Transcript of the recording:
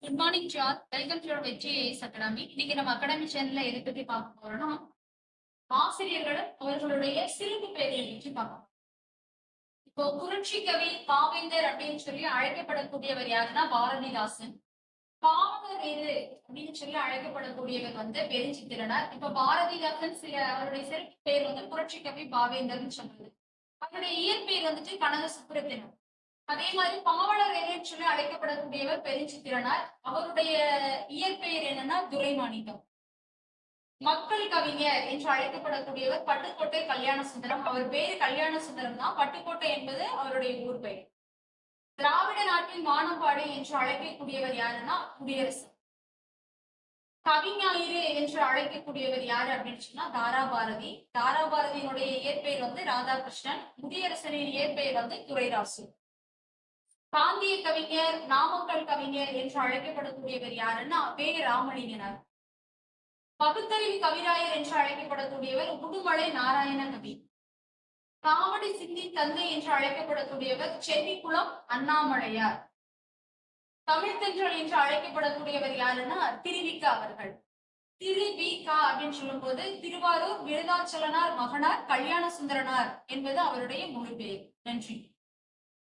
Good morning Jaat. Welcome to வெற்றி IAS academy. இன்னைக்கு நம்ம அகாடமி சேனல்ல எதை பத்தி பார்க்க போறோம்னா, ஆசிரியர்களும் அவர்களுடைய சிறப்பு பெயர்களை பற்றி பார்க்க போறோம். இப்போ புரட்சி கவி, பாவேந்தர் அப்படின்னு சொல்லி அழைக்கப்படக்கூடியவர் யாருன்னா பாரதிதாசன். பாவலர் எது அப்படின்னு சொல்லி அழைக்கப்படக்கூடியவர் வந்து பெருஞ்சித்திரனார். இப்ப பாரதிதாசன் அவருடைய சிறப்பு பெயர் வந்து புரட்சி கவி பாவேந்தர்னு சொல்றது. அவருடைய இயற்பெயர் வந்துட்டு கனக சுப்புரத்தினம். அதே மாதிரி பாவலர் என சொல்லி அழைக்கப்படக்கூடியவர் பெருஞ்சித்திரனார். அவருடைய இயற்பெயர் என்னன்னா துரைமாணிக்கம். மக்கள் கவிஞர் என்று அழைக்கப்படக்கூடியவர் பட்டுக்கோட்டை கல்யாண சுந்தரம். அவர் பேரு கல்யாண சுந்தரம் தான். பட்டுக்கோட்டை என்பது அவருடைய ஊர் பெயர். திராவிட நாட்டின் வானம்பாடி என்று அழைக்கக்கூடியவர் யாருன்னா குடியரசு. கவிஞாயிறு என்று அழைக்கக்கூடியவர் யாரு அப்படின்னு சொன்னா தாராபாரதி. தாராபாரதியினுடைய இயற்பெயர் வந்து ராதாகிருஷ்ணன். குடியரசனின் இயற்பெயர் வந்து துரைராசு. காந்திய கவிஞர், நாமக்கல் கவிஞர் என்று அழைக்கப்படக்கூடியவர் யாருன்னா வே ராமலிங்கனார். பகுத்தறிவு கவிராயர் என்று அழைக்கப்படக்கூடியவர் உடுமலை நாராயண கவி. காவடி சிந்தி தந்தை என்று அழைக்கப்படக்கூடியவர் சென்னிக்குளம் அண்ணாமலையார். தமிழ்த்தென்றல் என்று அழைக்கப்படக்கூடியவர் யாருன்னா திருவிக்கா அவர்கள். திருவிக்கா அப்படின்னு சொல்லும் போது திருவாரூர் விருதாச்சலனார் மகனார் கல்யாண சுந்தரனார் என்பது அவருடைய முழு பெயர். நன்றி.